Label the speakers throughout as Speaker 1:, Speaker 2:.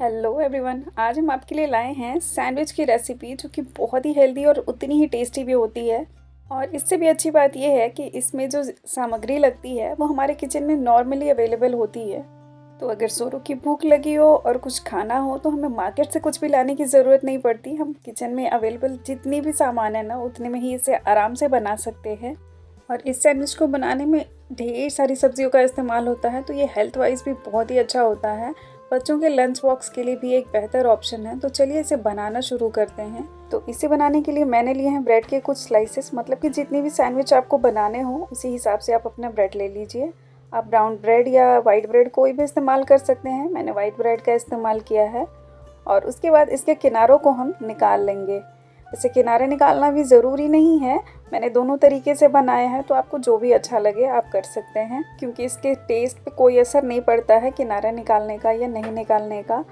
Speaker 1: Hello everyone, आज हम आपके लिए लाए हैं सैंडविच की रेसिपी जो कि बहुत ही हेल्दी और उतनी ही टेस्टी भी होती है। और इससे भी अच्छी बात यह है कि इसमें जो सामग्री लगती है वो हमारे किचन में नॉर्मली अवेलेबल होती है। तो अगर ज़ोरों की भूख लगी हो और कुछ खाना हो तो हमें मार्केट से कुछ भी लाने की ज़रूरत नहीं पड़ती। हम किचन में अवेलेबल जितनी भी सामान है ना उतने में ही इसे आराम से बना सकते हैं। और इस सैंडविच को बनाने में ढेर सारी सब्जियों का इस्तेमाल होता है, तो ये हेल्थ वाइज भी बहुत ही अच्छा होता है। बच्चों के लंच बॉक्स के लिए भी एक बेहतर ऑप्शन है। तो चलिए इसे बनाना शुरू करते हैं। तो इसे बनाने के लिए मैंने लिए हैं ब्रेड के कुछ स्लाइसेस, मतलब कि जितनी भी सैंडविच आपको बनाने हो उसी हिसाब से आप अपना ब्रेड ले लीजिए। आप ब्राउन ब्रेड या वाइट ब्रेड कोई भी इस्तेमाल कर सकते हैं। मैंने वाइट ब्रेड का इस्तेमाल किया है। और उसके बाद इसके किनारों को हम निकाल लेंगे। इसे किनारे निकालना भी ज़रूरी नहीं है, मैंने दोनों तरीके से बनाया है, तो आपको जो भी अच्छा लगे आप कर सकते हैं, क्योंकि इसके टेस्ट पे कोई असर नहीं पड़ता है किनारा निकालने का या नहीं निकालने का।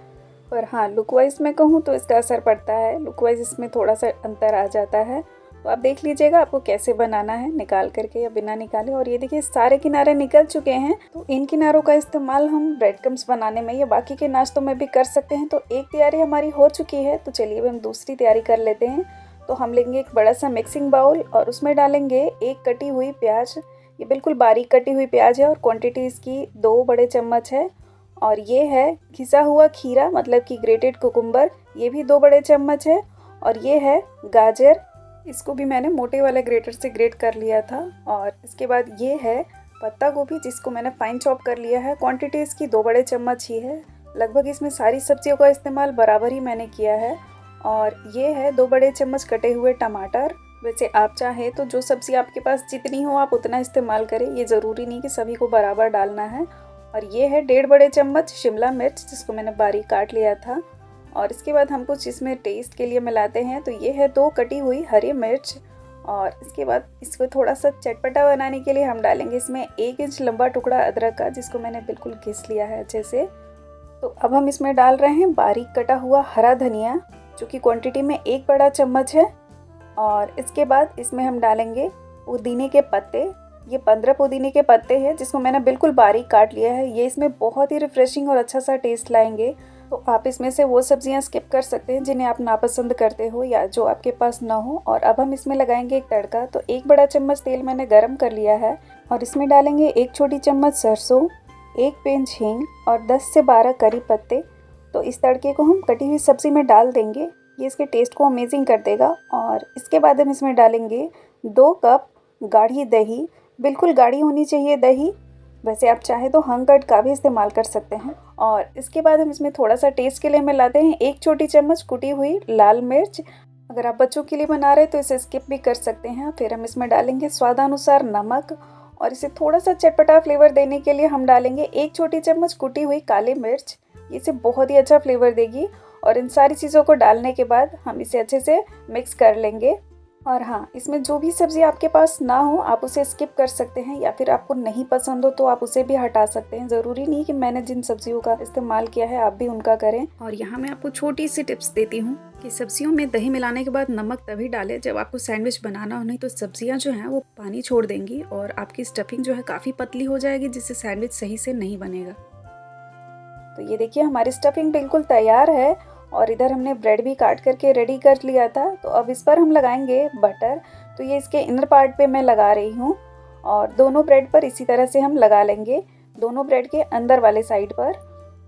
Speaker 1: पर हाँ, लुक वाइज मैं कहूँ तो इसका असर पड़ता है। लुक वाइज इसमें थोड़ा सा अंतर आ जाता है। तो आप देख लीजिएगा आपको कैसे बनाना है, निकाल करके या बिना निकाले। और ये देखिए सारे किनारे निकल चुके हैं। तो इन किनारों का इस्तेमाल हम ब्रेड क्रम्स बनाने में या बाकी के नाश्तों में भी कर सकते हैं। तो एक तैयारी हमारी हो चुकी है, तो चलिए अब हम दूसरी तैयारी कर लेते हैं। तो हम लेंगे एक बड़ा सा मिक्सिंग बाउल और उसमें डालेंगे एक कटी हुई प्याज। ये बिल्कुल बारीक कटी हुई प्याज है और क्वांटिटी इसकी 2 बड़े चम्मच है। और ये है घिसा हुआ खीरा, मतलब कि ग्रेटेड कुकुम्बर, ये भी 2 बड़े चम्मच है। और ये है गाजर, इसको भी मैंने मोटे वाले ग्रेटर से ग्रेट कर लिया था। और इसके बाद ये है पत्ता गोभी, जिसको मैंने फाइन चॉप कर लिया है। क्वांटिटी इसकी 2 बड़े चम्मच ही है। लगभग इसमें सारी सब्जियों का इस्तेमाल बराबर ही मैंने किया है। और ये है 2 बड़े चम्मच कटे हुए टमाटर। वैसे आप चाहे तो जो सब्ज़ी आपके पास जितनी हो आप उतना इस्तेमाल करें, ये ज़रूरी नहीं कि सभी को बराबर डालना है। और ये है 1.5 बड़े चम्मच शिमला मिर्च, जिसको मैंने बारीक काट लिया था। और इसके बाद हम कुछ इसमें टेस्ट के लिए मिलाते हैं। तो ये है 2 कटी हुई हरी मिर्च। और इसके बाद इसको थोड़ा सा चटपटा बनाने के लिए हम डालेंगे इसमें 1 इंच लंबा टुकड़ा अदरक का, जिसको मैंने बिल्कुल घिस लिया है अच्छे से। तो अब हम इसमें डाल रहे हैं बारीक कटा हुआ हरा धनिया, जो कि क्वांटिटी में 1 बड़ा चम्मच है। और इसके बाद इसमें हम डालेंगे पुदीने के पत्ते। ये 15 पुदीने के पत्ते हैं, जिसको मैंने बिल्कुल बारीक काट लिया है। ये इसमें बहुत ही रिफ्रेशिंग और अच्छा सा टेस्ट लाएंगे। तो आप इसमें से वो सब्जियां स्किप कर सकते हैं जिन्हें आप नापसंद करते हो या जो आपके पास ना हो। और अब हम इसमें लगाएंगे एक तड़का। तो 1 बड़ा चम्मच तेल मैंने गरम कर लिया है और इसमें डालेंगे 1 छोटी चम्मच सरसों, 1 पिंच हींग और 10 से 12 करी पत्ते। तो इस तड़के को हम कटी हुई सब्ज़ी में डाल देंगे, ये इसके टेस्ट को अमेजिंग कर देगा। और इसके बाद हम इसमें डालेंगे 2 कप गाढ़ी दही। बिल्कुल गाढ़ी होनी चाहिए दही, वैसे आप चाहे तो हंग कर्ड का भी इस्तेमाल कर सकते हैं। और इसके बाद हम इसमें थोड़ा सा टेस्ट के लिए मिलाते हैं 1 छोटी चम्मच कुटी हुई लाल मिर्च। अगर आप बच्चों के लिए बना रहे हैं तो इसे स्किप भी कर सकते हैं। फिर हम इसमें डालेंगे स्वादानुसार नमक। और इसे थोड़ा सा चटपटा फ्लेवर देने के लिए हम डालेंगे 1 छोटी चम्मच कुटी हुई काली मिर्च। इसे बहुत ही अच्छा फ्लेवर देगी। और इन सारी चीज़ों को डालने के बाद हम इसे अच्छे से मिक्स कर लेंगे। और हाँ, इसमें जो भी सब्ज़ी आपके पास ना हो आप उसे स्किप कर सकते हैं, या फिर आपको नहीं पसंद हो तो आप उसे भी हटा सकते हैं। ज़रूरी नहीं कि मैंने जिन सब्जियों का इस्तेमाल किया है आप भी उनका करें। और यहाँ मैं आपको छोटी सी टिप्स देती हूँ कि सब्जियों में दही मिलाने के बाद नमक तभी डालें जब आपको सैंडविच बनाना हो, नहीं तो सब्जियाँ जो हैं वो पानी छोड़ देंगी और आपकी स्टफिंग जो है काफ़ी पतली हो जाएगी, जिससे सैंडविच सही से नहीं बनेगा। तो ये देखिए हमारी स्टफिंग बिल्कुल तैयार है। और इधर हमने ब्रेड भी काट करके रेडी कर लिया था। तो अब इस पर हम लगाएंगे बटर। तो ये इसके इनर पार्ट पे मैं लगा रही हूँ और दोनों ब्रेड पर इसी तरह से हम लगा लेंगे, दोनों ब्रेड के अंदर वाले साइड पर।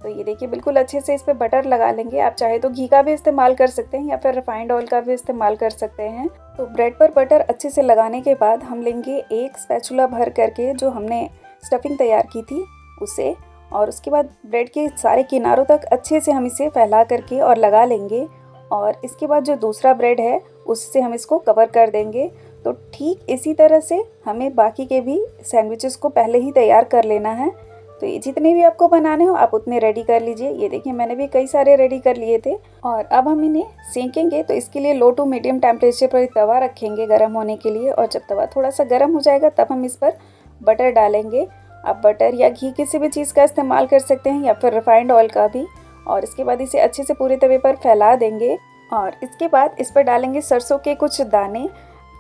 Speaker 1: तो ये देखिए बिल्कुल अच्छे से इस पर बटर लगा लेंगे। आप चाहे तो घी का भी इस्तेमाल कर सकते हैं या फिर रिफाइंड ऑयल का भी इस्तेमाल कर सकते हैं। तो ब्रेड पर बटर अच्छे से लगाने के बाद हम लेंगे एक स्पैचुला भर करके जो हमने स्टफिंग तैयार की थी उसे। और उसके बाद ब्रेड के सारे किनारों तक अच्छे से हम इसे फैला करके और लगा लेंगे। और इसके बाद जो दूसरा ब्रेड है उससे हम इसको कवर कर देंगे। तो ठीक इसी तरह से हमें बाकी के भी सैंडविचेस को पहले ही तैयार कर लेना है। तो ये जितने भी आपको बनाने हो आप उतने रेडी कर लीजिए। ये देखिए मैंने भी कई सारे रेडी कर लिए थे। और अब हम इन्हें सेकेंगे। तो इसके लिए लो टू मीडियम टेम्परेचर पर तवा रखेंगे गर्म होने के लिए। और जब तवा थोड़ा सा गर्म हो जाएगा तब हम इस पर बटर डालेंगे। आप बटर या घी किसी भी चीज़ का इस्तेमाल कर सकते हैं या फिर रिफाइंड ऑयल का भी। और इसके बाद इसे अच्छे से पूरे तवे पर फैला देंगे। और इसके बाद इस पर डालेंगे सरसों के कुछ दाने।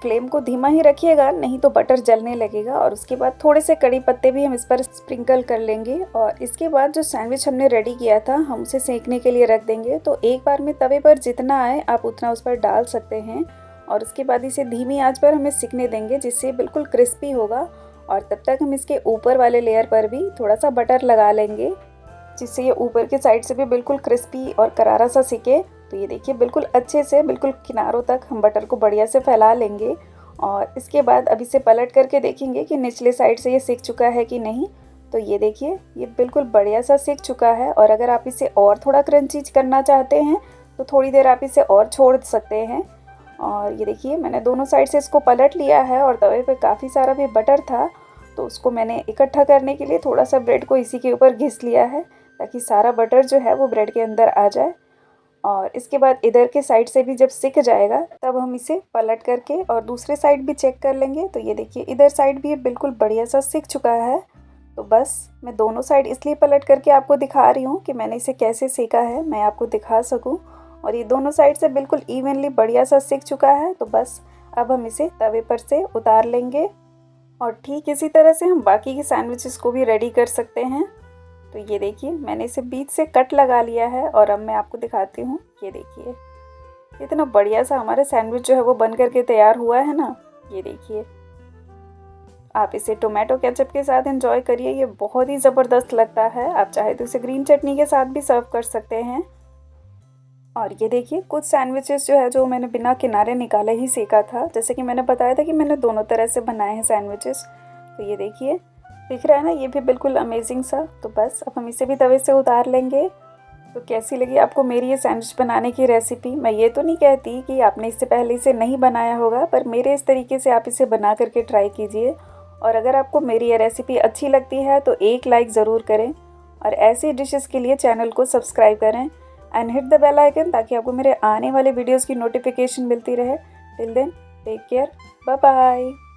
Speaker 1: फ्लेम को धीमा ही रखिएगा, नहीं तो बटर जलने लगेगा। और उसके बाद थोड़े से कड़ी पत्ते भी हम इस पर स्प्रिंकल कर लेंगे। और इसके बाद जो सैंडविच हमने रेडी किया था हम उसे सेकने के लिए रख देंगे। तो एक बार में तवे पर जितना आए आप उतना उस पर डाल सकते हैं। और उसके बाद इसे धीमी आंच पर हमें सिकने देंगे जिससे बिल्कुल क्रिस्पी होगा। और तब तक हम इसके ऊपर वाले लेयर पर भी थोड़ा सा बटर लगा लेंगे जिससे ये ऊपर के साइड से भी बिल्कुल क्रिस्पी और करारा सा सिके। तो ये देखिए बिल्कुल अच्छे से बिल्कुल किनारों तक हम बटर को बढ़िया से फैला लेंगे। और इसके बाद अब इसे पलट करके देखेंगे कि निचले साइड से ये सिक चुका है कि नहीं। तो ये देखिए ये बिल्कुल बढ़िया सा सिक चुका है। और अगर आप इसे और थोड़ा क्रंची करना चाहते हैं तो थोड़ी देर आप इसे और छोड़ सकते हैं। और ये देखिए मैंने दोनों साइड से इसको पलट लिया है और तवे पे काफ़ी सारा भी बटर था तो उसको मैंने इकट्ठा करने के लिए थोड़ा सा ब्रेड को इसी के ऊपर घिस लिया है ताकि सारा बटर जो है वो ब्रेड के अंदर आ जाए। और इसके बाद इधर के साइड से भी जब सिक जाएगा तब हम इसे पलट करके और दूसरे साइड भी चेक कर लेंगे। तो ये देखिए इधर साइड भी ये बिल्कुल बढ़िया सा सिक चुका है। तो बस मैं दोनों साइड इसलिए पलट करके आपको दिखा रही हूँ कि मैंने इसे कैसे सेका है, मैं आपको दिखा सकूँ। और ये दोनों साइड से बिल्कुल इवनली बढ़िया सा सिक चुका है। तो बस अब हम इसे तवे पर से उतार लेंगे। और ठीक इसी तरह से हम बाकी के सैंडविचेस को भी रेडी कर सकते हैं। तो ये देखिए मैंने इसे बीच से कट लगा लिया है और अब मैं आपको दिखाती हूँ। ये देखिए इतना बढ़िया सा हमारा सैंडविच जो है वो बन करके तैयार हुआ है ना। ये देखिए आप इसे टोमेटो केचप के साथ एंजॉय करिए, ये बहुत ही ज़बरदस्त लगता है। आप चाहे तो इसे ग्रीन चटनी के साथ भी सर्व कर सकते हैं। और ये देखिए कुछ सैंडविचेस जो है जो मैंने बिना किनारे निकाले ही सेका था, जैसे कि मैंने बताया था कि मैंने दोनों तरह से बनाए हैं सैंडविचेस। तो ये देखिए दिख रहा है ना, ये भी बिल्कुल अमेजिंग सा। तो बस अब हम इसे भी तवे से उतार लेंगे। तो कैसी लगी आपको मेरी ये सैंडविच बनाने की रेसिपी। मैं ये तो नहीं कहती कि आपने इससे पहले इसे नहीं बनाया होगा, पर मेरे इस तरीके से आप इसे बना करके ट्राई कीजिए। और अगर आपको मेरी ये रेसिपी अच्छी लगती है तो एक लाइक ज़रूर करें और ऐसी डिशेस के लिए चैनल को सब्सक्राइब करें and hit the bell icon ताकि आपको मेरे आने वाले वीडियोज़ की नोटिफिकेशन मिलती रहे। Till then take care, bye bye.